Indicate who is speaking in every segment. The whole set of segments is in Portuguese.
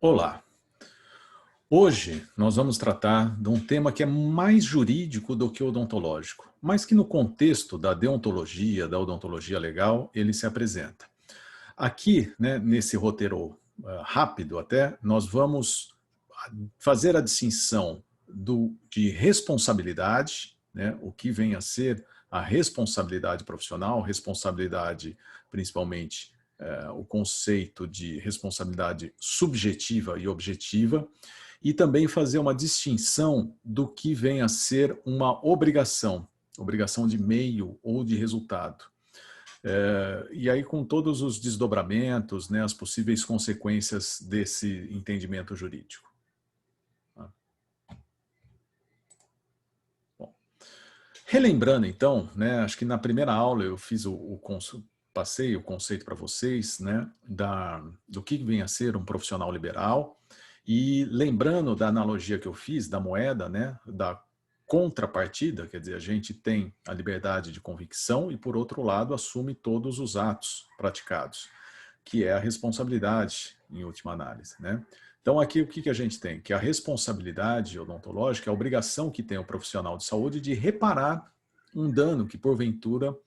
Speaker 1: Olá! Hoje nós vamos tratar de um tema que é mais jurídico do que odontológico, mas que no contexto da deontologia, da odontologia legal, ele se apresenta. Aqui, né, nesse roteiro rápido até, nós vamos fazer a distinção de responsabilidade, né, o que vem a ser a responsabilidade profissional, responsabilidade principalmente o conceito de responsabilidade subjetiva e objetiva, e também fazer uma distinção do que vem a ser uma obrigação, obrigação de meio ou de resultado. E aí com todos os desdobramentos, né, as possíveis consequências desse entendimento jurídico. Bom, relembrando então, né, acho que na primeira aula eu fiz passei o conceito para vocês, né, do que vem a ser um profissional liberal, e lembrando da analogia que eu fiz da moeda, né, da contrapartida, quer dizer, a gente tem a liberdade de convicção e, por outro lado, assume todos os atos praticados, que é a responsabilidade, em última análise, né? Então, aqui o que a gente tem? Que a responsabilidade odontológica é a obrigação que tem o profissional de saúde de reparar um dano que, porventura,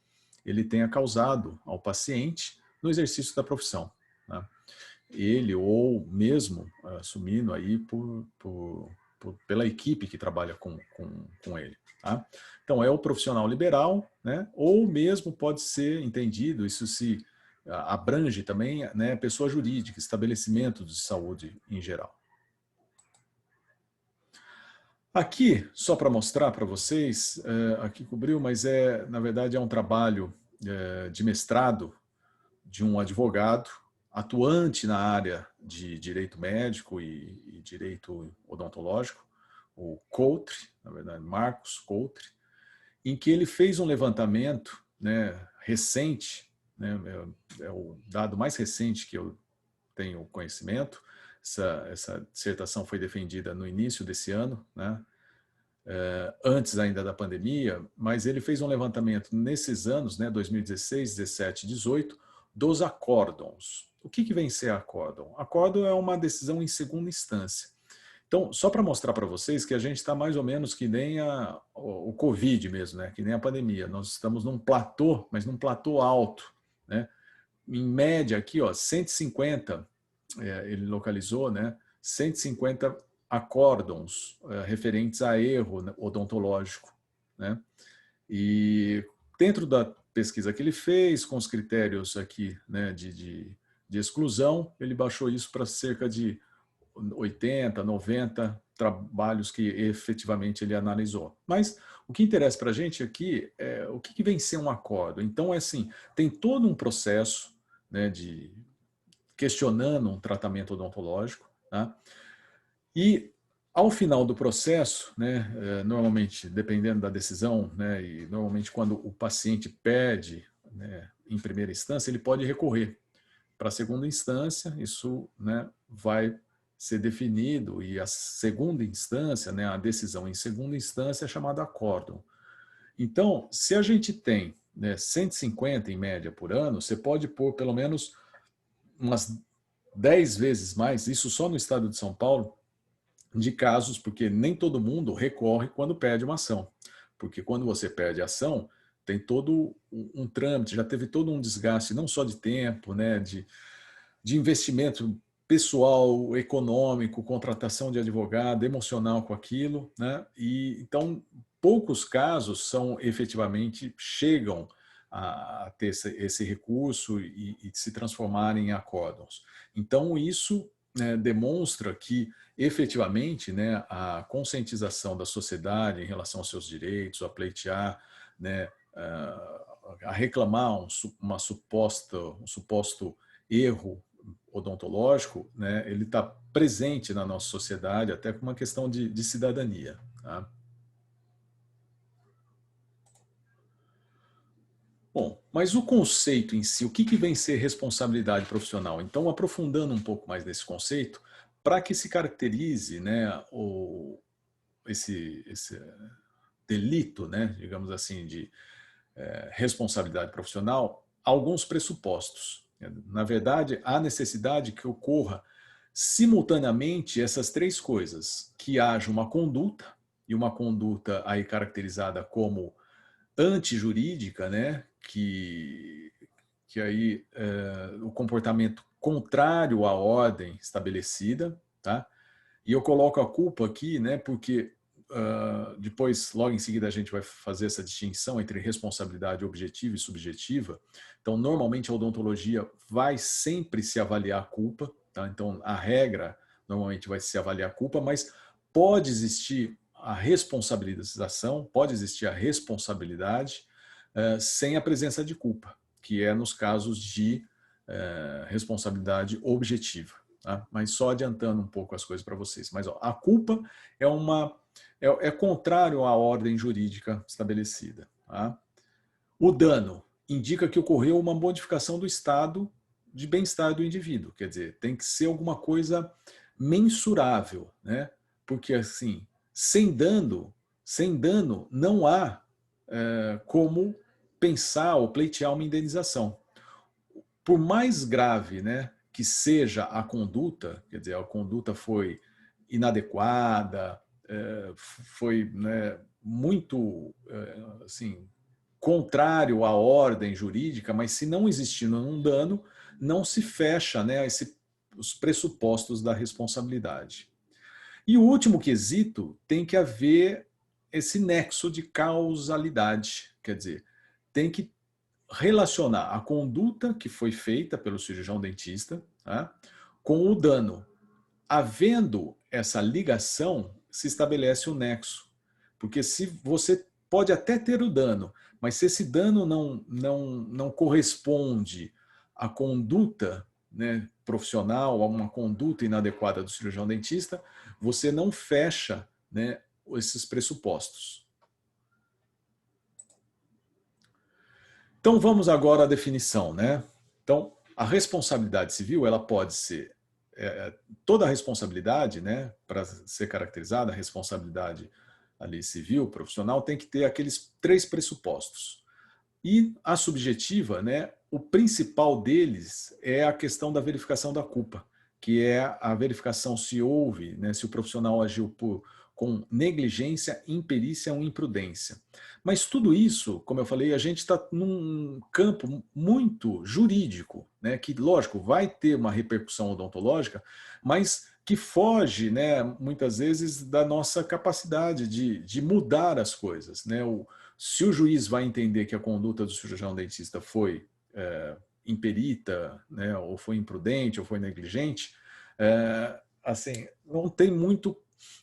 Speaker 1: ele tenha causado ao paciente no exercício da profissão, né? Ele ou mesmo assumindo aí pela equipe que trabalha com ele. Tá? Então, é o profissional liberal, né? Ou mesmo pode ser entendido, isso se abrange também, né, pessoa jurídica, estabelecimento de saúde em geral. Aqui, só para mostrar para vocês, aqui cobriu, mas na verdade é um trabalho de mestrado de um advogado atuante na área de direito médico e direito odontológico, o Coutre, na verdade, Marcos Coutre, em que ele fez um levantamento, né, recente, né, é o dado mais recente que eu tenho conhecimento. Essa dissertação foi defendida no início desse ano, né, antes ainda da pandemia, mas ele fez um levantamento nesses anos, né, 2016, 17, 18, dos acórdons. O que vem ser acórdon? Acórdon é uma decisão em segunda instância. Então, só para mostrar para vocês que a gente está mais ou menos que nem o Covid mesmo, né? Que nem a pandemia. Nós estamos num platô, mas num platô alto, né? Em média aqui, ó, 150, ele localizou, né? 150 acórdons referentes a erro odontológico, né? E dentro da pesquisa que ele fez, com os critérios aqui, né, de exclusão, ele baixou isso para cerca de 80, 90 trabalhos que efetivamente ele analisou. Mas o que interessa para a gente aqui é o que vem ser um acórdão. Então, é assim, tem todo um processo, né, de questionando um tratamento odontológico, tá? E ao final do processo, né, normalmente, dependendo da decisão, né, e normalmente quando o paciente pede, né, em primeira instância, ele pode recorrer para a segunda instância. Isso, né, vai ser definido, e a segunda instância, né, a decisão em segunda instância é chamada acórdão. Então, se a gente tem, né, 150 em média por ano, você pode pôr pelo menos umas 10 vezes mais, isso só no estado de São Paulo, de casos, porque nem todo mundo recorre quando perde uma ação. Porque quando você perde a ação, tem todo um trâmite, já teve todo um desgaste, não só de tempo, né, de investimento pessoal, econômico, contratação de advogado, emocional com aquilo, né? E então poucos casos são efetivamente chegam a ter esse recurso e se transformarem em acórdãos. Então isso, né, demonstra que efetivamente, né, a conscientização da sociedade em relação aos seus direitos, a pleitear, né, a reclamar um suposto erro odontológico, né, ele está presente na nossa sociedade, até com uma questão de cidadania. Tá? Bom, mas o conceito em si, o que vem ser responsabilidade profissional? Então, aprofundando um pouco mais nesse conceito, para que se caracterize, né, esse delito, né, digamos assim, de responsabilidade profissional, alguns pressupostos. Na verdade, há necessidade que ocorra simultaneamente essas três coisas, que haja uma conduta, e uma conduta aí caracterizada como antijurídica, né, que aí o comportamento contrário à ordem estabelecida, tá? E eu coloco a culpa aqui, né, porque depois, logo em seguida, a gente vai fazer essa distinção entre responsabilidade objetiva e subjetiva. Então, normalmente, a odontologia vai sempre se avaliar a culpa, tá? Então, a regra, normalmente, vai se avaliar a culpa, mas pode existir a responsabilização, pode existir a responsabilidade sem a presença de culpa, que é nos casos de responsabilidade objetiva. Tá? Mas só adiantando um pouco as coisas para vocês. Mas ó, a culpa é contrário à ordem jurídica estabelecida. Tá? O dano indica que ocorreu uma modificação do estado de bem-estar do indivíduo. Quer dizer, tem que ser alguma coisa mensurável, né? Porque assim, sem dano não há como pensar ou pleitear uma indenização. Por mais grave, né, que seja a conduta, quer dizer, a conduta foi inadequada, foi, né, muito assim, contrário à ordem jurídica, mas se não existir um dano, não se fecha, né, os pressupostos da responsabilidade. E o último quesito tem que haver esse nexo de causalidade, quer dizer, tem que relacionar a conduta que foi feita pelo cirurgião dentista, tá, com o dano. Havendo essa ligação, se estabelece o nexo. Porque se você pode até ter o dano, mas se esse dano não corresponde à conduta, né, profissional, a uma conduta inadequada do cirurgião dentista, você não fecha, né, esses pressupostos. Então vamos agora à definição, né? Então, a responsabilidade civil, ela pode ser toda a responsabilidade, né, para ser caracterizada, a responsabilidade ali civil, profissional, tem que ter aqueles três pressupostos. E a subjetiva, né, o principal deles é a questão da verificação da culpa, que é a verificação se houve, né, se o profissional agiu com negligência, imperícia ou imprudência. Mas tudo isso, como eu falei, a gente está num campo muito jurídico, né, que, lógico, vai ter uma repercussão odontológica, mas que foge, né, muitas vezes, da nossa capacidade de mudar as coisas. Né? Se o juiz vai entender que a conduta do cirurgião dentista foi imperita, né, ou foi imprudente, ou foi negligente, assim, não tem muito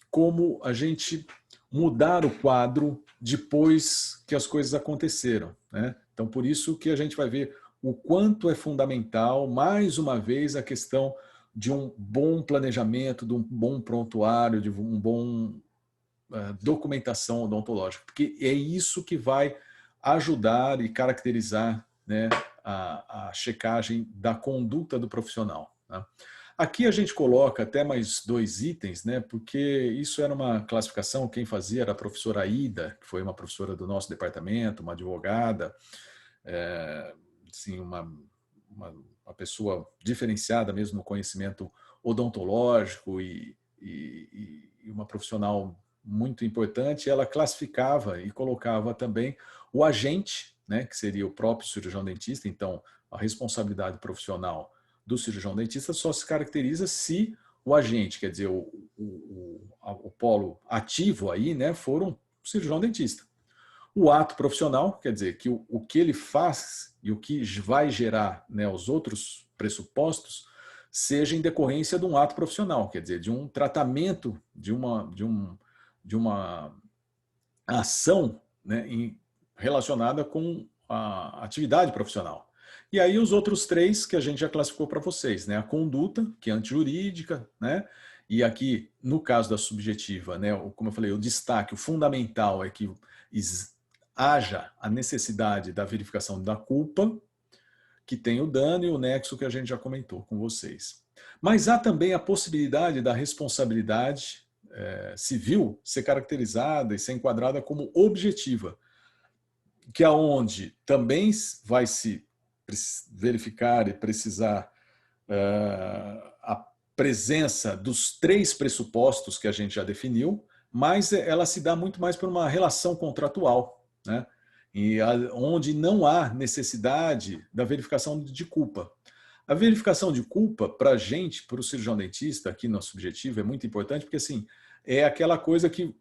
Speaker 1: como a gente mudar o quadro depois que as coisas aconteceram. Né? Então, por isso que a gente vai ver o quanto é fundamental, mais uma vez, a questão de um bom planejamento, de um bom prontuário, de um bom documentação odontológica, porque é isso que vai ajudar e caracterizar, né, a checagem da conduta do profissional. Né? Aqui a gente coloca até mais 2 itens, né, porque isso era uma classificação, quem fazia era a professora Aida, que foi uma professora do nosso departamento, uma advogada, assim, uma pessoa diferenciada mesmo no conhecimento odontológico e uma profissional muito importante. Ela classificava e colocava também o agente, né, que seria o próprio cirurgião dentista. Então, a responsabilidade profissional do cirurgião dentista só se caracteriza se o agente, quer dizer, o polo ativo aí, né, for um cirurgião dentista. O ato profissional, quer dizer, que o que ele faz e o que vai gerar, né, os outros pressupostos, seja em decorrência de um ato profissional, quer dizer, de um tratamento, de uma ação, né, relacionada com a atividade profissional. E aí os outros 3 que a gente já classificou para vocês, né, a conduta, que é antijurídica, né, e aqui, no caso da subjetiva, né, como eu falei, o destaque, o fundamental é que haja a necessidade da verificação da culpa, que tem o dano e o nexo que a gente já comentou com vocês. Mas há também a possibilidade da responsabilidade civil ser caracterizada e ser enquadrada como objetiva, que é onde também vai se verificar e precisar presença dos 3 pressupostos que a gente já definiu, mas ela se dá muito mais por uma relação contratual, né? Onde não há necessidade da verificação de culpa. A verificação de culpa, para a gente, para o cirurgião dentista, aqui no subjetivo, é muito importante, porque assim, é aquela coisa que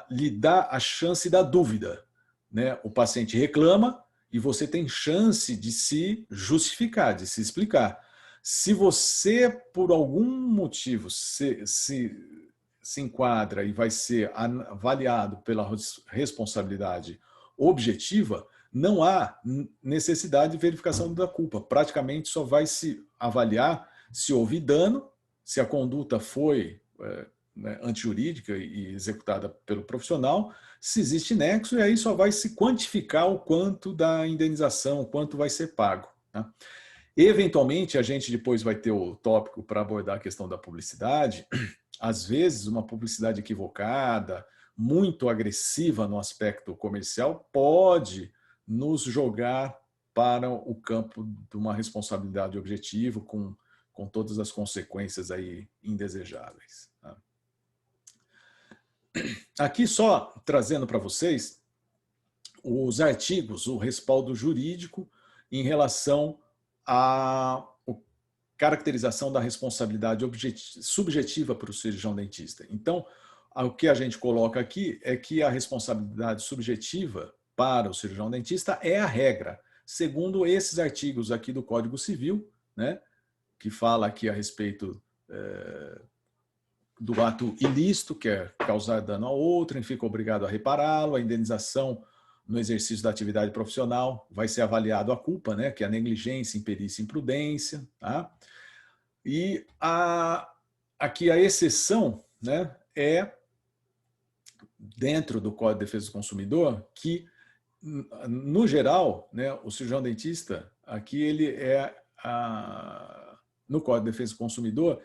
Speaker 1: lhe dá a chance da dúvida, né? O paciente reclama e você tem chance de se justificar, de se explicar. Se você, por algum motivo, se enquadra e vai ser avaliado pela responsabilidade objetiva, não há necessidade de verificação da culpa. Praticamente só vai se avaliar se houve dano, se a conduta foi antijurídica e executada pelo profissional, se existe nexo, e aí só vai se quantificar o quanto da indenização, o quanto vai ser pago. Tá? Eventualmente, a gente depois vai ter o tópico para abordar a questão da publicidade. Às vezes, uma publicidade equivocada, muito agressiva no aspecto comercial, pode nos jogar para o campo de uma responsabilidade objetiva com todas as consequências aí indesejáveis. Tá? Aqui só trazendo para vocês os artigos, o respaldo jurídico em relação à caracterização da responsabilidade subjetiva para o cirurgião dentista. Então, o que a gente coloca aqui é que a responsabilidade subjetiva para o cirurgião dentista é a regra, segundo esses artigos aqui do Código Civil, né, que fala aqui a respeito do ato ilícito, que é causar dano a outro, e fica obrigado a repará-lo, a indenização no exercício da atividade profissional, vai ser avaliado a culpa, né, que é a negligência, imperícia e imprudência. Tá? E aqui a exceção, né, é dentro do Código de Defesa do Consumidor que, no geral, né, o cirurgião dentista, aqui ele no Código de Defesa do Consumidor,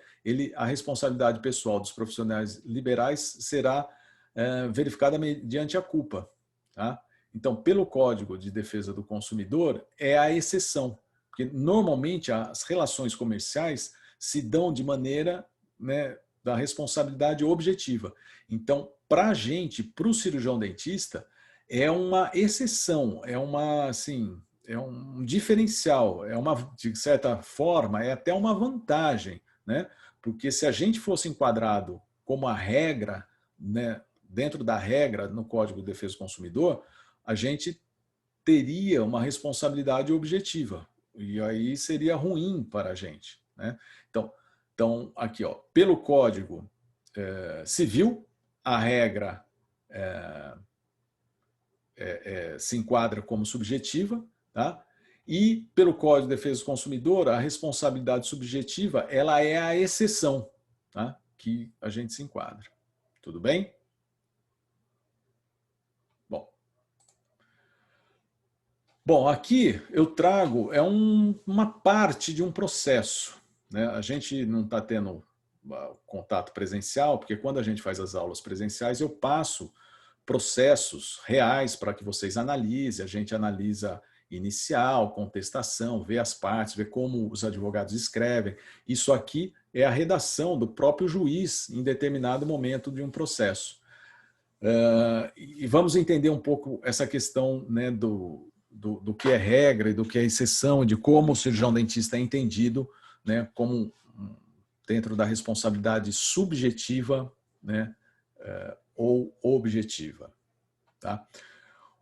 Speaker 1: a responsabilidade pessoal dos profissionais liberais será verificada mediante a culpa. Tá? Então, pelo Código de Defesa do Consumidor, é a exceção, porque normalmente as relações comerciais se dão de maneira, né, da responsabilidade objetiva. Então, para a gente, para o cirurgião dentista, é uma exceção, é um diferencial, de certa forma, é até uma vantagem, né? Porque se a gente fosse enquadrado como a regra, né, dentro da regra no Código de Defesa do Consumidor, a gente teria uma responsabilidade objetiva, e aí seria ruim para a gente. Né? Então, aqui, ó, pelo Código Civil, a regra se enquadra como subjetiva, tá? E pelo Código de Defesa do Consumidor, a responsabilidade subjetiva ela é a exceção, tá? Que a gente se enquadra. Tudo bem? Bom, aqui eu trago uma parte de um processo. Né? A gente não está tendo contato presencial, porque quando a gente faz as aulas presenciais, eu passo processos reais para que vocês analisem. A gente analisa inicial, contestação, vê as partes, vê como os advogados escrevem. Isso aqui é a redação do próprio juiz em determinado momento de um processo. E vamos entender um pouco essa questão, né, do que é regra e do que é exceção, de como o cirurgião dentista é entendido, né, como dentro da responsabilidade subjetiva, né, ou objetiva. Tá?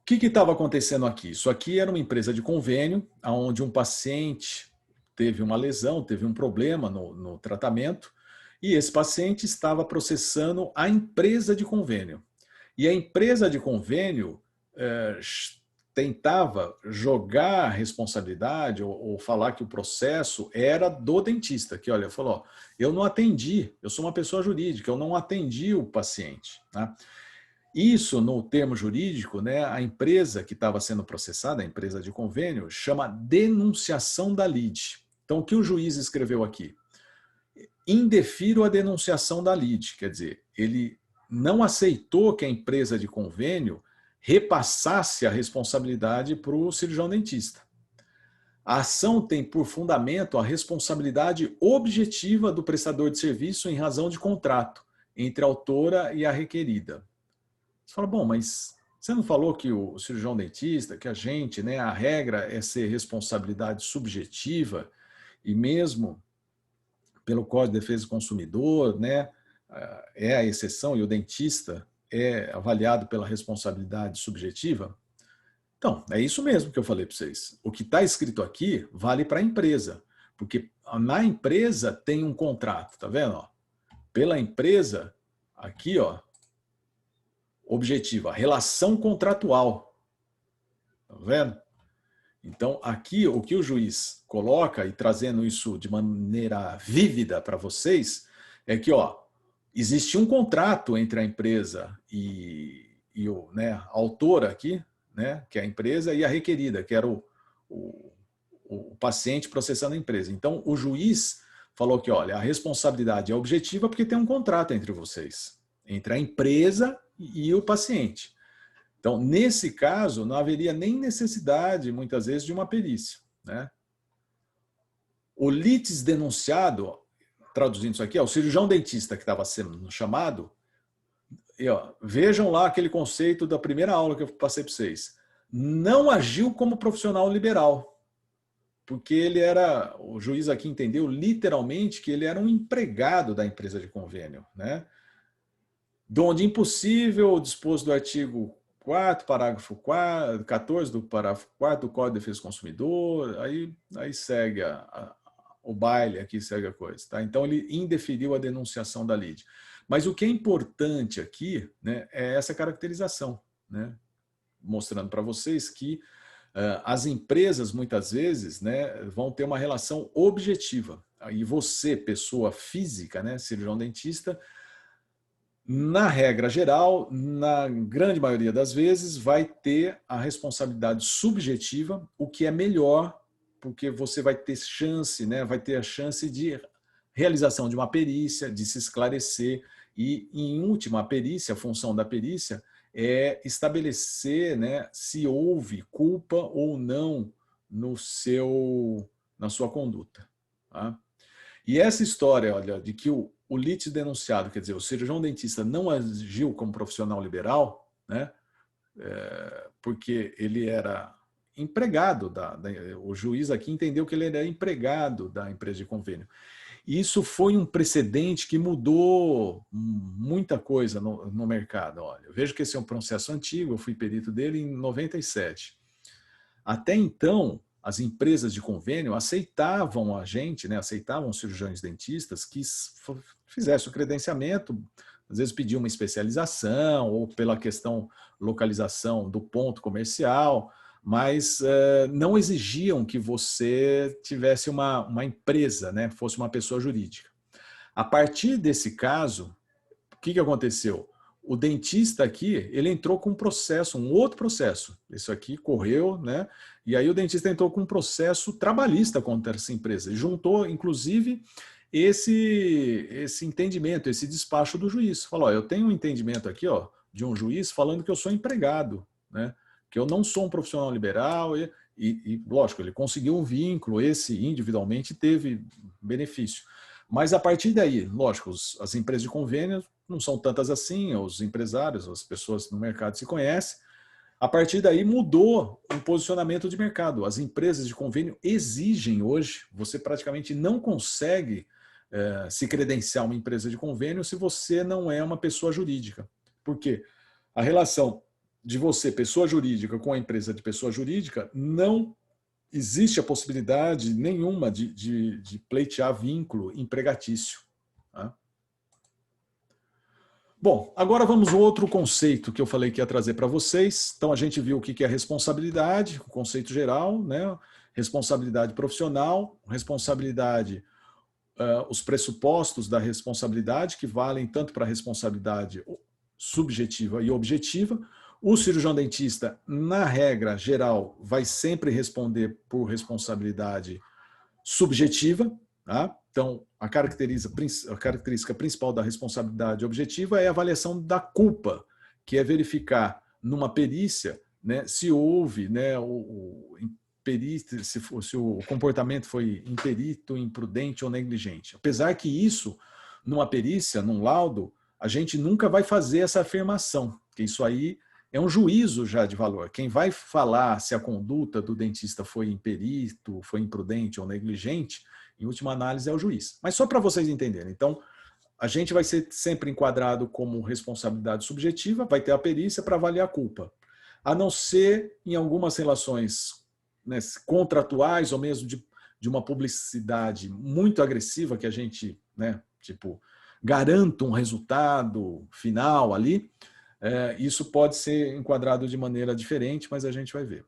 Speaker 1: O que estava acontecendo aqui? Isso aqui era uma empresa de convênio, onde um paciente teve uma lesão, teve um problema no tratamento, e esse paciente estava processando a empresa de convênio. E a empresa de convênio tentava jogar a responsabilidade ou falar que o processo era do dentista, que olha, falou, ó, eu não atendi, eu sou uma pessoa jurídica, eu não atendi o paciente. Tá? Isso, no termo jurídico, né, a empresa que estava sendo processada, a empresa de convênio, chama denunciação da lide. Então, o que o juiz escreveu aqui? Indefiro a denunciação da lide, quer dizer, ele não aceitou que a empresa de convênio repassasse a responsabilidade para o cirurgião dentista. A ação tem por fundamento a responsabilidade objetiva do prestador de serviço em razão de contrato entre a autora e a requerida. Você fala, bom, mas você não falou que o cirurgião dentista, que a gente, né, a regra é ser responsabilidade subjetiva e mesmo pelo Código de Defesa do Consumidor, né, é a exceção e o dentista é avaliado pela responsabilidade subjetiva? Então, é isso mesmo que eu falei para vocês. O que está escrito aqui vale para a empresa, porque na empresa tem um contrato, tá vendo? Ó? Pela empresa, aqui, ó, objetiva, relação contratual, tá vendo? Então, aqui, o que o juiz coloca, e trazendo isso de maneira vívida para vocês, é que, ó, existe um contrato entre a empresa e o, né, a autora aqui, né, que é a empresa, e a requerida, que era o paciente processando a empresa. Então, o juiz falou que, olha, a responsabilidade é objetiva porque tem um contrato entre vocês, entre a empresa e o paciente. Então, nesse caso, não haveria nem necessidade, muitas vezes, de uma perícia, né? O litis denunciado, traduzindo isso aqui, é o cirurgião dentista que estava sendo chamado. E, ó, vejam lá aquele conceito da primeira aula que eu passei para vocês. Não agiu como profissional liberal, porque ele era, o juiz aqui entendeu literalmente que ele era um empregado da empresa de convênio, né? Donde impossível, disposto do artigo 4º, parágrafo 14 do parágrafo 4º do Código de Defesa do Consumidor, aí segue o baile aqui, segue a coisa. Tá? Então, ele indeferiu a denunciação da lide. Mas o que é importante aqui, né, é essa caracterização, né, mostrando para vocês que as empresas, muitas vezes, né, vão ter uma relação objetiva. E você, pessoa física, né, cirurgião dentista, na regra geral, na grande maioria das vezes, vai ter a responsabilidade subjetiva, o que é melhor, porque você vai ter chance, né, vai ter a chance de realização de uma perícia, de se esclarecer, e, em última, a perícia, a função da perícia é estabelecer, né, se houve culpa ou não na sua conduta. Tá? E essa história, olha, de que o litis denunciado, quer dizer, o cirurgião dentista não agiu como profissional liberal, né, porque ele era empregado, o juiz aqui entendeu que ele era empregado da empresa de convênio. Isso foi um precedente que mudou muita coisa no mercado. Olha, eu vejo que esse é um processo antigo, eu fui perito dele em 97. Até então, as empresas de convênio aceitavam a gente, né, aceitavam cirurgiões dentistas que fizessem o credenciamento, às vezes pediam uma especialização ou pela questão localização do ponto comercial, mas não exigiam que você tivesse uma empresa, né, fosse uma pessoa jurídica. A partir desse caso, o que aconteceu? O dentista aqui, ele entrou com um processo, um outro processo. Isso aqui correu, né? E aí o dentista entrou com um processo trabalhista contra essa empresa. E juntou, inclusive, esse entendimento, esse despacho do juiz. Falou, ó, eu tenho um entendimento aqui, ó, de um juiz falando que eu sou empregado, né? Que eu não sou um profissional liberal e, lógico, ele conseguiu um vínculo, esse individualmente teve benefício. Mas a partir daí, lógico, as empresas de convênio não são tantas assim, os empresários, as pessoas no mercado se conhecem. A partir daí mudou o posicionamento de mercado. As empresas de convênio exigem hoje, você praticamente não consegue se credenciar uma empresa de convênio se você não é uma pessoa jurídica. Por quê? A relação de você, pessoa jurídica, com a empresa de pessoa jurídica, não existe a possibilidade nenhuma de pleitear vínculo empregatício. Tá? Bom, agora vamos ao outro conceito que eu falei que ia trazer para vocês. Então, a gente viu o que é responsabilidade, o conceito geral, né? Responsabilidade profissional, responsabilidade, os pressupostos da responsabilidade, que valem tanto para a responsabilidade subjetiva e objetiva. O cirurgião dentista, na regra geral, vai sempre responder por responsabilidade subjetiva. Tá? Então, a característica principal da responsabilidade objetiva é a avaliação da culpa, que é verificar numa perícia, né, se houve, né, perícia, se o comportamento foi imperito, imprudente ou negligente. Apesar que isso, numa perícia, num laudo, a gente nunca vai fazer essa afirmação, porque isso aí é um juízo já de valor. Quem vai falar se a conduta do dentista foi imperito, foi imprudente ou negligente, em última análise é o juiz. Mas só para vocês entenderem. Então, a gente vai ser sempre enquadrado como responsabilidade subjetiva, vai ter a perícia para avaliar a culpa. A não ser em algumas relações, né, contratuais ou mesmo de uma publicidade muito agressiva que a gente, né, tipo, garanta um resultado final ali, isso pode ser enquadrado de maneira diferente, mas a gente vai ver.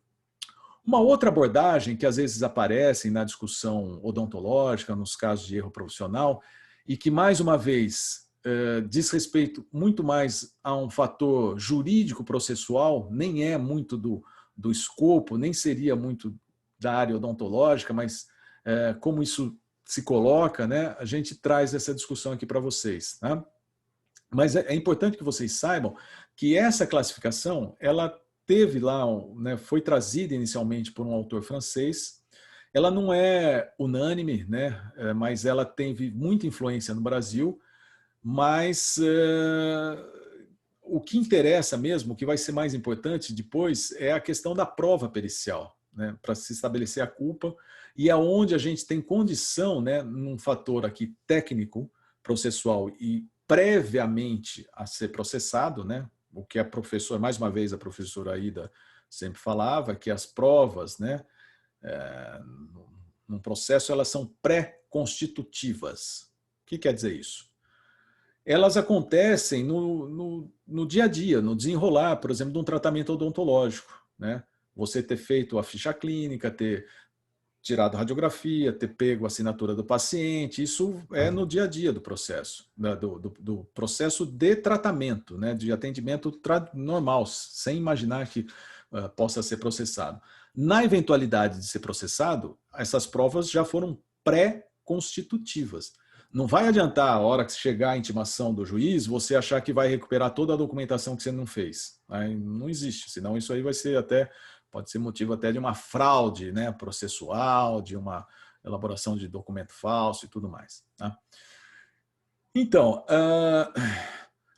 Speaker 1: Uma outra abordagem que às vezes aparece na discussão odontológica, nos casos de erro profissional, e que, mais uma vez, diz respeito muito mais a um fator jurídico-processual, nem é muito do escopo, nem seria muito da área odontológica, mas como isso se coloca, né, a gente traz essa discussão aqui para vocês. Tá? Mas é importante que vocês saibam que essa classificação, ela teve lá, né, foi trazida inicialmente por um autor francês. Ela não é unânime, né, mas ela teve muita influência no Brasil, mas o que interessa mesmo, o que vai ser mais importante depois, é a questão da prova pericial, né, para se estabelecer a culpa, e aonde a gente tem condição, né, num fator aqui técnico, processual e previamente a ser processado, né, o que a professora, mais uma vez a professora Aida sempre falava, que as provas, né, num processo, elas são pré-constitutivas. O que quer dizer isso? Elas acontecem no dia a dia, no desenrolar, por exemplo, de um tratamento odontológico. Né? Você ter feito a ficha clínica, ter tirado a radiografia, ter pego a assinatura do paciente, isso é no dia a dia do processo, né? do processo de tratamento, né? De atendimento normal, sem imaginar que possa ser processado. Na eventualidade de ser processado, essas provas já foram pré-constitutivas. Não vai adiantar a hora que chegar a intimação do juiz você achar que vai recuperar toda a documentação que você não fez. Não existe, senão isso aí vai ser pode ser motivo até de uma fraude, né, processual, de uma elaboração de documento falso e tudo mais. Tá? Então,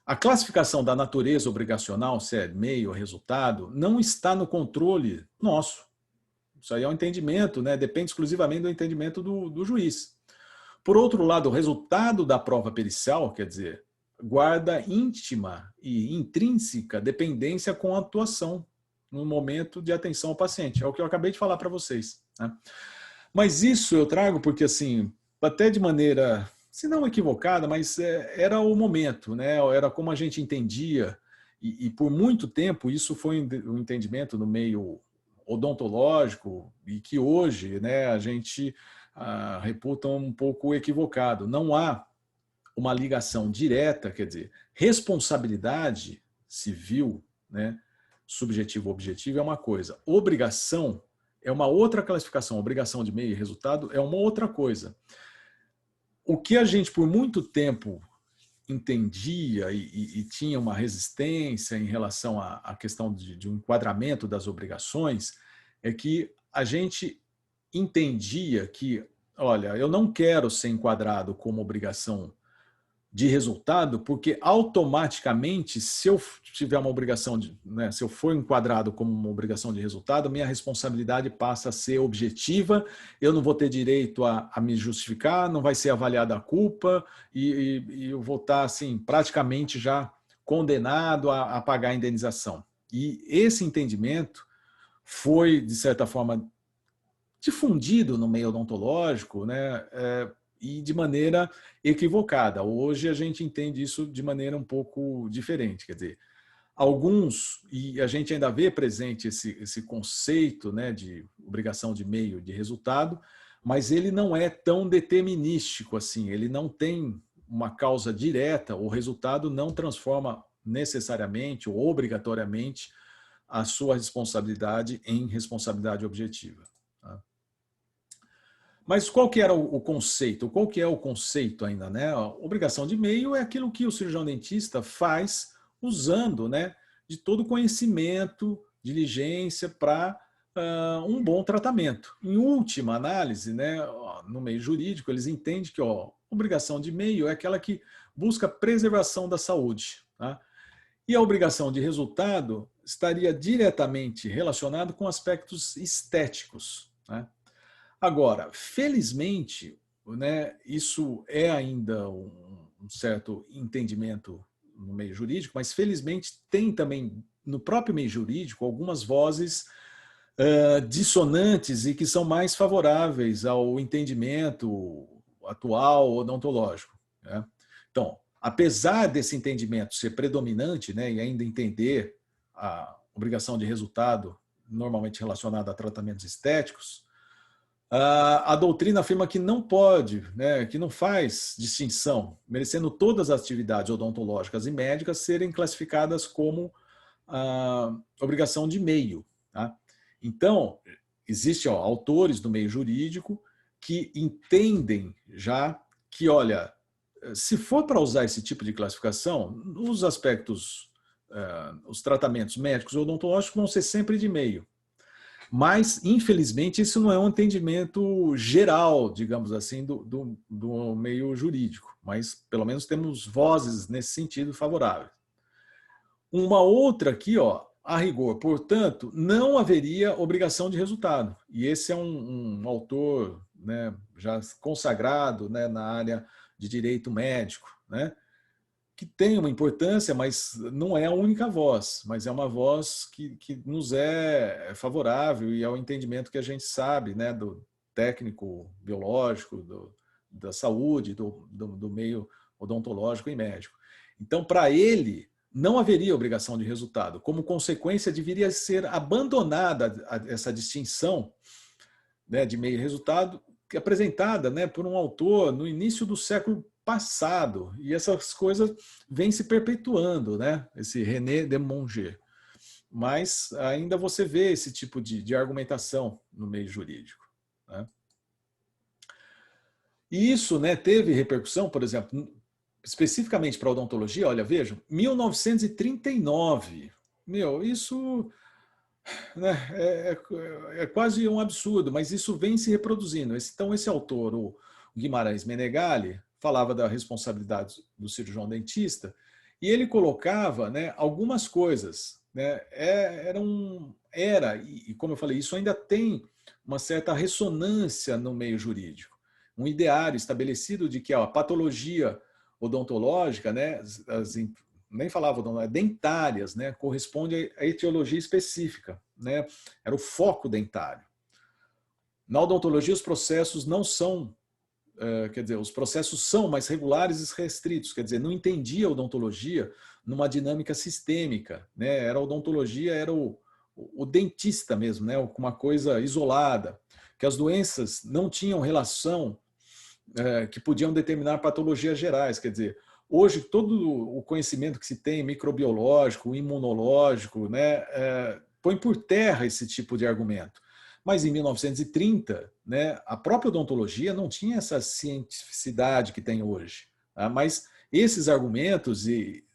Speaker 1: a classificação da natureza obrigacional, se é meio ou resultado, não está no controle nosso. Isso aí é um entendimento, né, depende exclusivamente do entendimento do juiz. Por outro lado, o resultado da prova pericial, quer dizer, guarda íntima e intrínseca dependência com a atuação no momento de atenção ao paciente. É o que eu acabei de falar para vocês. Né? Mas isso eu trago porque, assim, até de maneira, se não equivocada, mas era o momento, né? Era como a gente entendia, e por muito tempo isso foi um entendimento no meio odontológico, e que hoje, né, a gente reputa um pouco equivocado. Não há uma ligação direta, quer dizer, responsabilidade civil, né, subjetivo objetivo é uma coisa, obrigação é uma outra classificação, obrigação de meio e resultado é uma outra coisa. O que a gente por muito tempo entendia e tinha uma resistência em relação à questão de um enquadramento das obrigações é que a gente entendia que, olha, eu não quero ser enquadrado como obrigação de resultado, porque automaticamente, se eu tiver uma obrigação, né, se eu for enquadrado como uma obrigação de resultado, minha responsabilidade passa a ser objetiva, eu não vou ter direito a me justificar, não vai ser avaliada a culpa e eu vou estar assim, praticamente já condenado a pagar a indenização. E esse entendimento foi, de certa forma, difundido no meio odontológico, né, e de maneira equivocada. Hoje a gente entende isso de maneira um pouco diferente, quer dizer, alguns, e a gente ainda vê presente esse conceito, né, de obrigação de meio de resultado, mas ele não é tão determinístico assim, ele não tem uma causa direta, o resultado não transforma necessariamente ou obrigatoriamente a sua responsabilidade em responsabilidade objetiva. Tá? Mas qual que era o conceito? Qual que é o conceito ainda, né? A obrigação de meio é aquilo que o cirurgião dentista faz usando, né, de todo conhecimento, diligência para um bom tratamento. Em última análise, né, no meio jurídico, eles entendem que obrigação de meio é aquela que busca a preservação da saúde. Tá? E a obrigação de resultado estaria diretamente relacionado com aspectos estéticos. Né? Agora, felizmente, né, isso é ainda um certo entendimento no meio jurídico, mas felizmente tem também no próprio meio jurídico algumas vozes dissonantes e que são mais favoráveis ao entendimento atual odontológico. Né? Então, apesar desse entendimento ser predominante, né, e ainda entender a obrigação de resultado normalmente relacionada a tratamentos estéticos, a doutrina afirma que não pode, né, que não faz distinção, merecendo todas as atividades odontológicas e médicas serem classificadas como obrigação de meio. Tá? Então, existem autores do meio jurídico que entendem já que, olha, se for para usar esse tipo de classificação, os aspectos, os tratamentos médicos ou odontológicos vão ser sempre de meio. Mas, infelizmente, isso não é um entendimento geral, digamos assim, do meio jurídico. Mas, pelo menos, temos vozes nesse sentido favoráveis. Uma outra aqui, a rigor, portanto, não haveria obrigação de resultado. E esse é um autor, né, já consagrado, né, na área de direito médico, né, que tem uma importância, mas não é a única voz, mas é uma voz que nos é favorável e ao entendimento que a gente sabe, né, do técnico biológico, da saúde, do meio odontológico e médico. Então, para ele, não haveria obrigação de resultado. Como consequência, deveria ser abandonada essa distinção, né, de meio e resultado, apresentada, né, por um autor no início do século passado, e essas coisas vêm se perpetuando, né? Esse René de Monger. Mas ainda você vê esse tipo de argumentação no meio jurídico. Né? E isso, né, teve repercussão, por exemplo, especificamente para a odontologia, olha, vejam, 1939. Isso, né, é quase um absurdo, mas isso vem se reproduzindo. Então, esse autor, o Guimarães Menegali, falava da responsabilidade do cirurgião dentista e ele colocava, né, algumas coisas. Né, e como eu falei, isso ainda tem uma certa ressonância no meio jurídico. Um ideário estabelecido de que a patologia odontológica, né, nem falava dentárias, né, corresponde à etiologia específica. Né, era o foco dentário. Na odontologia, os processos não são quer dizer, os processos são mais regulares e restritos, quer dizer, não entendia a odontologia numa dinâmica sistêmica, né? Era a odontologia, era o dentista mesmo, né? Uma coisa isolada, que as doenças não tinham relação que podiam determinar patologias gerais, quer dizer, hoje todo o conhecimento que se tem microbiológico, imunológico, né, põe por terra esse tipo de argumento. Mas em 1930, né, a própria odontologia não tinha essa cientificidade que tem hoje. Tá? Mas esses argumentos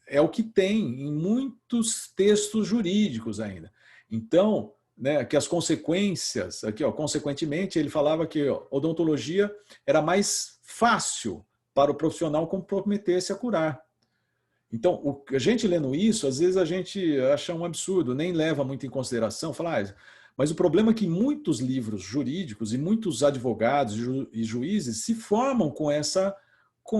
Speaker 1: é o que tem em muitos textos jurídicos ainda. Então, né, que as consequências, aqui, consequentemente, ele falava que odontologia era mais fácil para o profissional comprometer-se a curar. Então, a gente lendo isso, às vezes a gente acha um absurdo, nem leva muito em consideração, fala, mas o problema é que muitos livros jurídicos e muitos advogados e juízes se formam com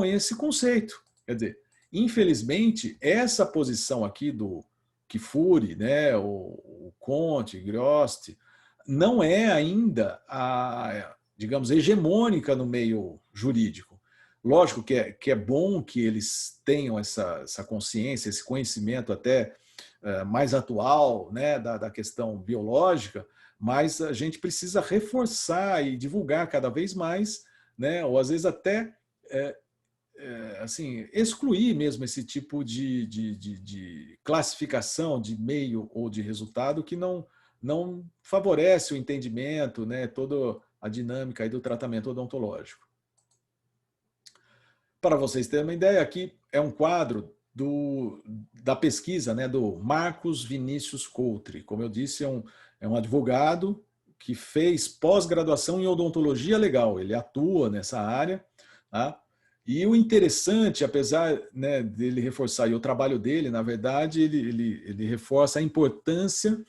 Speaker 1: esse conceito. Quer dizer, infelizmente, essa posição aqui do Kfouri, né, o Conte, Griost, não é ainda digamos, hegemônica no meio jurídico. Lógico que é bom que eles tenham essa consciência, esse conhecimento até mais atual, né, da questão biológica, mas a gente precisa reforçar e divulgar cada vez mais, né, ou às vezes até assim, excluir mesmo esse tipo de classificação de meio ou de resultado que não favorece o entendimento, né, toda a dinâmica aí do tratamento odontológico. Para vocês terem uma ideia, aqui é um quadro da pesquisa, né, do Marcos Vinícius Coutri. Como eu disse, é um advogado que fez pós-graduação em odontologia legal, ele atua nessa área, tá? E o interessante, apesar, né, dele reforçar, e o trabalho dele, na verdade, ele reforça a importância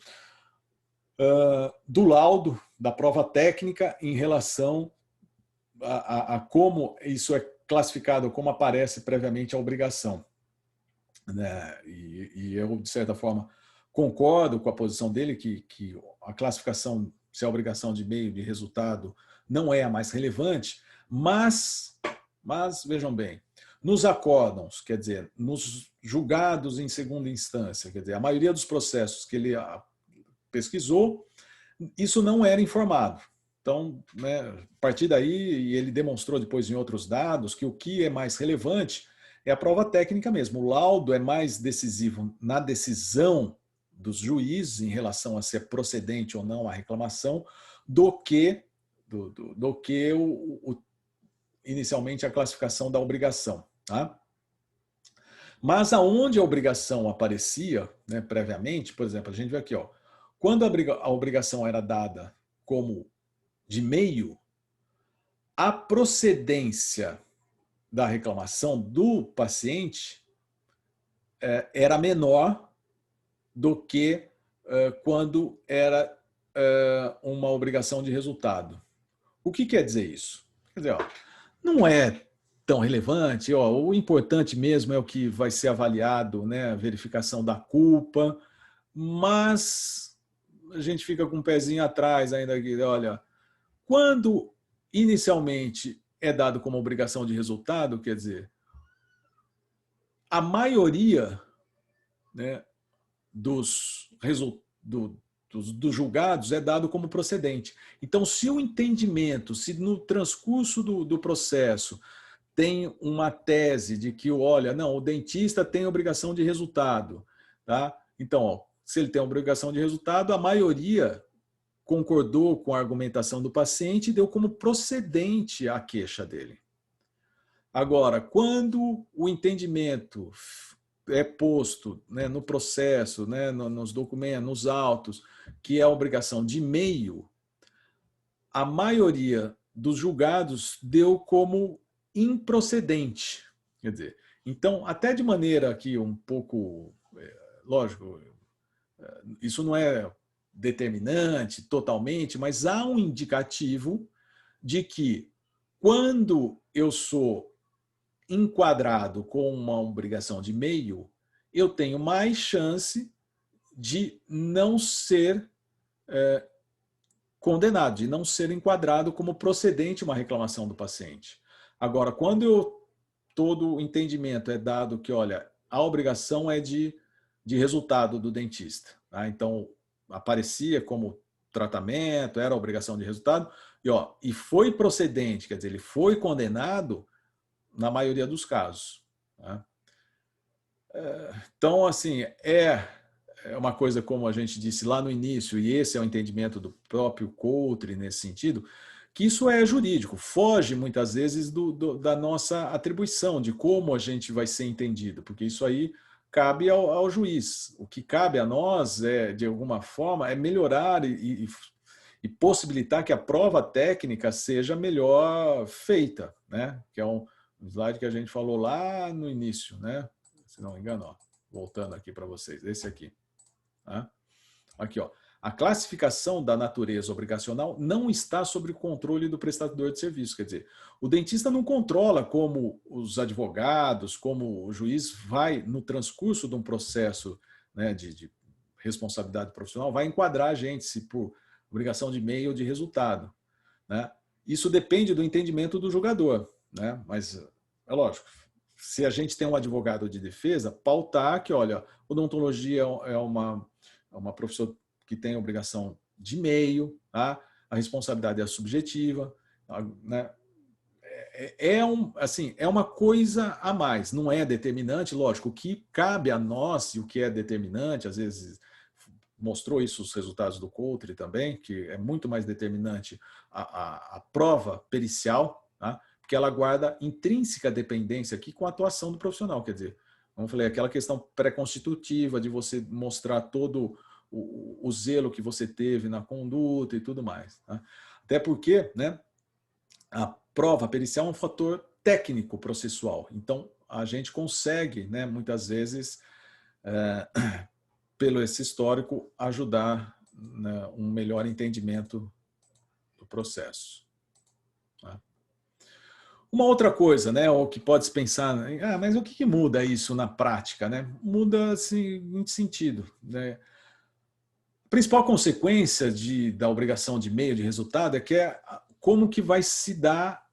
Speaker 1: do laudo, da prova técnica em relação a como isso é classificado, como aparece previamente a obrigação, né? E eu, de certa forma, concordo com a posição dele que a classificação, se a obrigação de meio de resultado não é a mais relevante, mas vejam bem, nos acórdãos, quer dizer, nos julgados em segunda instância, quer dizer, a maioria dos processos que ele pesquisou, isso não era informado. Então, né, a partir daí, e ele demonstrou depois em outros dados que o que é mais relevante é a prova técnica mesmo. O laudo é mais decisivo na decisão dos juízes em relação a se é procedente ou não a reclamação do que inicialmente a classificação da obrigação. Tá? Mas aonde a obrigação aparecia, né, previamente, por exemplo, a gente vê aqui, ó, quando a obrigação era dada como de meio, a procedência da reclamação do paciente era menor do que quando era uma obrigação de resultado. O que quer dizer isso? Quer dizer, ó, não é tão relevante, ó, o importante mesmo é o que vai ser avaliado, né, a verificação da culpa, mas a gente fica com um pezinho atrás ainda aqui, olha, quando inicialmente é dado como obrigação de resultado, quer dizer, a maioria, né, dos julgados é dado como procedente. Então, se o entendimento, se no transcurso do processo tem uma tese de que, olha, não, o dentista tem obrigação de resultado, tá? Então, ó, se ele tem obrigação de resultado, a maioria concordou com a argumentação do paciente e deu como procedente a queixa dele. Agora, quando o entendimento é posto, né, no processo, né, nos documentos, nos autos, que é a obrigação de meio, a maioria dos julgados deu como improcedente. Quer dizer, então, até de maneira aqui um pouco, lógico, isso não é determinante totalmente, mas há um indicativo de que quando eu sou enquadrado com uma obrigação de meio, eu tenho mais chance de não ser condenado, de não ser enquadrado como procedente uma reclamação do paciente. Agora, quando todo o entendimento é dado que, olha, a obrigação é de resultado do dentista, tá? Então, aparecia como tratamento, era obrigação de resultado, e foi procedente, quer dizer, ele foi condenado na maioria dos casos. Tá? Então, assim, é uma coisa como a gente disse lá no início, e esse é o entendimento do próprio Coultre nesse sentido, que isso é jurídico, foge muitas vezes da nossa atribuição, de como a gente vai ser entendido, porque isso aí cabe ao juiz. O que cabe a nós, de alguma forma, é melhorar e possibilitar que a prova técnica seja melhor feita, né? Que é um slide que a gente falou lá no início, né? Se não me engano, ó, voltando aqui para vocês, esse aqui. Tá? Aqui, ó. A classificação da natureza obrigacional não está sob o controle do prestador de serviço. Quer dizer, o dentista não controla como os advogados, como o juiz vai, no transcurso de um processo, né, de responsabilidade profissional, vai enquadrar a gente se por obrigação de meio ou de resultado. Né? Isso depende do entendimento do julgador. Né? Mas, é lógico, se a gente tem um advogado de defesa, pautar que, olha, odontologia é uma profissão que tem obrigação de meio, tá? A responsabilidade é subjetiva, né? Assim, é uma coisa a mais, não é determinante, lógico, o que cabe a nós e o que é determinante, às vezes mostrou isso os resultados do Coultre também, que é muito mais determinante a prova pericial, tá? Porque ela guarda intrínseca dependência aqui com a atuação do profissional, quer dizer, vamos falar, aquela questão pré-constitutiva de você mostrar todo o zelo que você teve na conduta e tudo mais. Tá? Até porque, né, a prova pericial é um fator técnico processual. Então, a gente consegue, né, muitas vezes, pelo esse histórico, ajudar, né, um melhor entendimento do processo. Tá? Uma outra coisa, né, o que pode se pensar, mas o que muda isso na prática? Né? Muda assim, em sentido. Né? A principal consequência da obrigação de meio de resultado é que como que vai se dar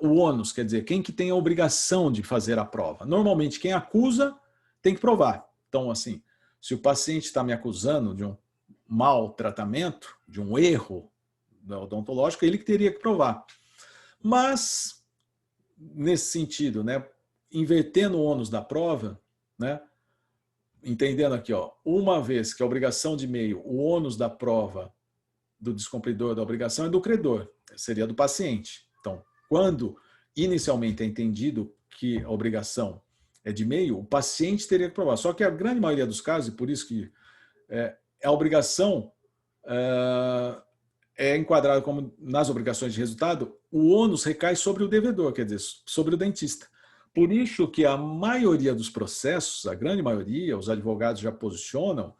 Speaker 1: o ônus, quer dizer, quem que tem a obrigação de fazer a prova. Normalmente, quem acusa tem que provar. Então, assim, se o paciente está me acusando de um mau tratamento, de um erro odontológico, ele que teria que provar. Mas, nesse sentido, né, invertendo o ônus da prova, né, entendendo aqui, ó, uma vez que a obrigação de meio, o ônus da prova do descumpridor da obrigação é do credor, seria do paciente. Então, quando inicialmente é entendido que a obrigação é de meio, o paciente teria que provar. Só que a grande maioria dos casos, e por isso que a obrigação é enquadrada como nas obrigações de resultado, o ônus recai sobre o devedor, quer dizer, sobre o dentista. Por isso que a maioria dos processos, a grande maioria, os advogados já posicionam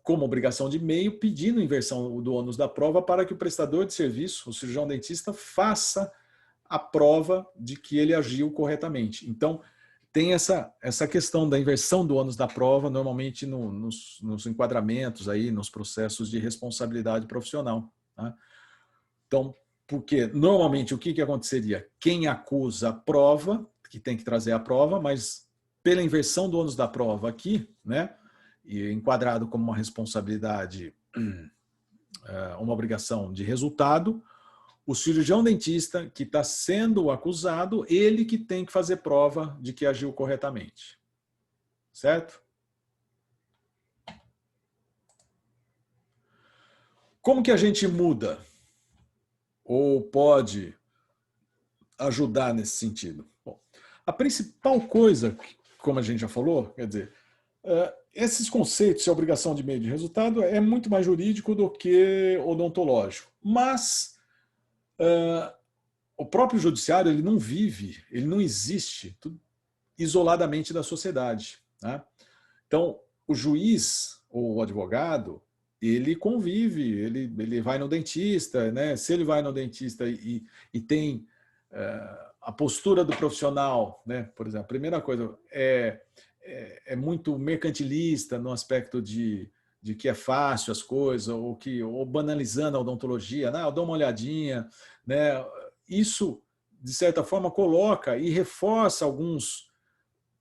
Speaker 1: como obrigação de meio, pedindo inversão do ônus da prova para que o prestador de serviço, o cirurgião dentista, faça a prova de que ele agiu corretamente. Então, tem essa questão da inversão do ônus da prova, normalmente nos enquadramentos, aí, nos processos de responsabilidade profissional. Tá? Então, porque normalmente o que aconteceria? Quem acusa a prova, que tem que trazer a prova, mas pela inversão do ônus da prova aqui, né, e enquadrado como uma responsabilidade, uma obrigação de resultado, o cirurgião dentista que está sendo acusado, ele que tem que fazer prova de que agiu corretamente. Certo? Como que a gente muda? Ou pode ajudar nesse sentido? Bom, a principal coisa, como a gente já falou, quer dizer, esses conceitos de obrigação de meio de resultado é muito mais jurídico do que odontológico. Mas o próprio judiciário ele não vive, ele não existe isoladamente da sociedade. Né? Então, o juiz ou o advogado, ele convive, ele vai no dentista, né? Se ele vai no dentista e tem a postura do profissional, né? Por exemplo, a primeira coisa é muito mercantilista no aspecto de que é fácil as coisas, ou banalizando a odontologia, eu dou uma olhadinha, né? Isso, de certa forma, coloca e reforça alguns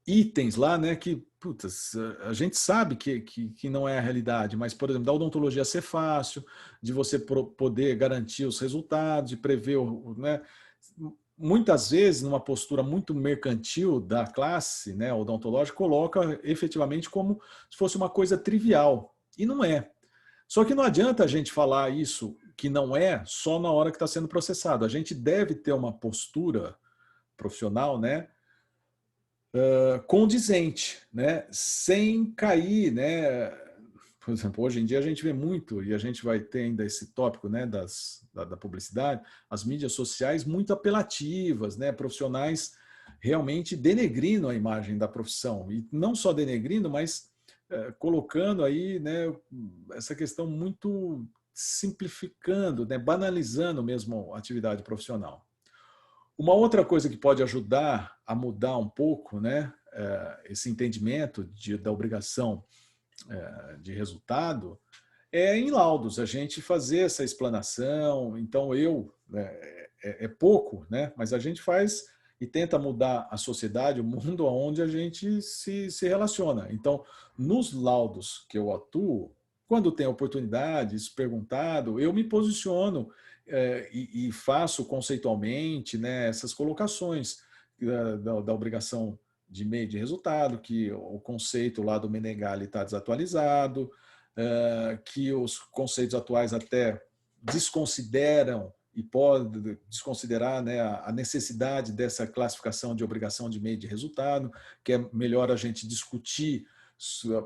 Speaker 1: itens lá, né, que putz, a gente sabe que não é a realidade, mas, por exemplo, da odontologia ser fácil, de você poder garantir os resultados, de prever, né, muitas vezes, numa postura muito mercantil da classe, né, odontológica, coloca efetivamente como se fosse uma coisa trivial, e não é. Só que não adianta a gente falar isso que não é só na hora que está sendo processado. A gente deve ter uma postura profissional, né, condizente, né, sem cair, né. Por exemplo, hoje em dia a gente vê muito, e a gente vai ter ainda esse tópico, né, da publicidade, as mídias sociais muito apelativas, né, profissionais realmente denegrindo a imagem da profissão, e não só denegrindo, mas colocando aí, né, essa questão muito simplificando, né, banalizando mesmo a atividade profissional. Uma outra coisa que pode ajudar a mudar um pouco, né, esse entendimento da obrigação de resultado é em laudos, a gente fazer essa explanação. Então, é pouco, né, mas a gente faz e tenta mudar a sociedade, o mundo onde a gente se relaciona. Então, nos laudos que eu atuo, quando tem oportunidade, isso perguntado, eu me posiciono e faço conceitualmente, né, essas colocações da obrigação de meio de resultado, que o conceito lá do Menegali está desatualizado, que os conceitos atuais até desconsideram e pode desconsiderar, né, a necessidade dessa classificação de obrigação de meio de resultado, que é melhor a gente discutir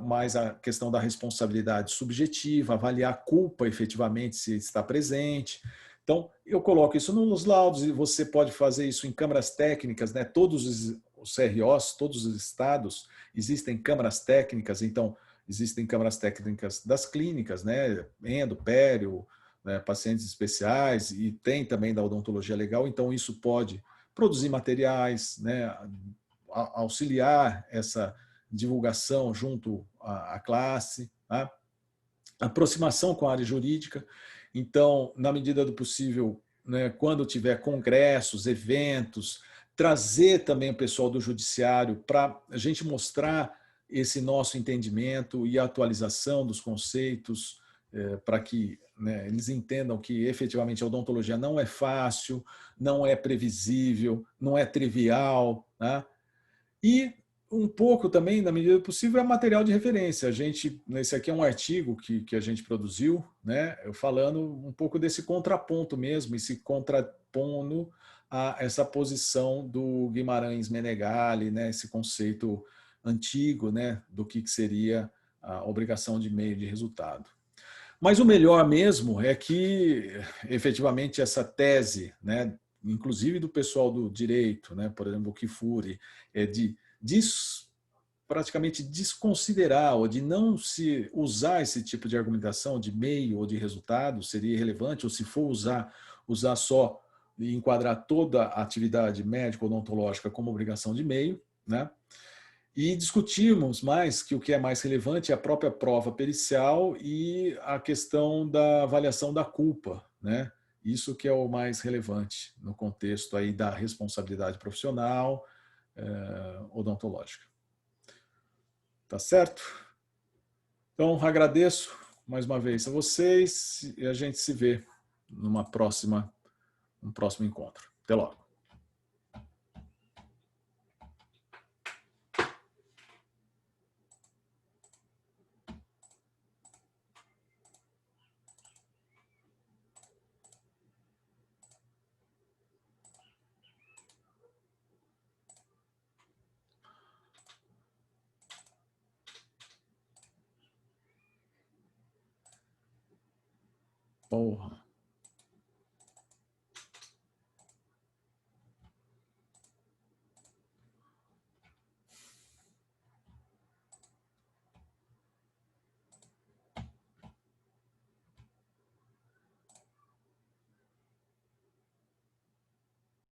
Speaker 1: mais a questão da responsabilidade subjetiva, avaliar a culpa efetivamente se está presente. Então, eu coloco isso nos laudos e você pode fazer isso em câmaras técnicas, né? Todos os CROs, todos os estados, existem câmaras técnicas, então existem câmaras técnicas das clínicas, né? Endo, pério, né? Pacientes especiais, e tem também da odontologia legal, então isso pode produzir materiais, né? Auxiliar essa divulgação junto à classe, tá? Aproximação com a área jurídica. Então, na medida do possível, né, quando tiver congressos, eventos, trazer também o pessoal do judiciário para a gente mostrar esse nosso entendimento e atualização dos conceitos, para que, né, eles entendam que efetivamente a odontologia não é fácil, não é previsível, não é trivial, né? E um pouco também, na medida do possível, é material de referência. A gente, esse aqui é um artigo que a gente produziu, né, falando um pouco desse contraponto mesmo, e se contrapondo a essa posição do Guimarães Menegali, né, esse conceito antigo, né, do que seria a obrigação de meio de resultado. Mas o melhor mesmo é que, efetivamente, essa tese, né, inclusive do pessoal do direito, né, por exemplo, o Kifuri, é de praticamente desconsiderar ou de não se usar esse tipo de argumentação de meio ou de resultado, seria irrelevante, ou se for usar só e enquadrar toda a atividade médico-odontológica como obrigação de meio, né? E discutirmos mais que o que é mais relevante é a própria prova pericial e a questão da avaliação da culpa, né? Isso que é o mais relevante no contexto aí da responsabilidade profissional odontológica. Tá certo? Então, agradeço mais uma vez a vocês e a gente se vê num próximo encontro. Até logo. Porra.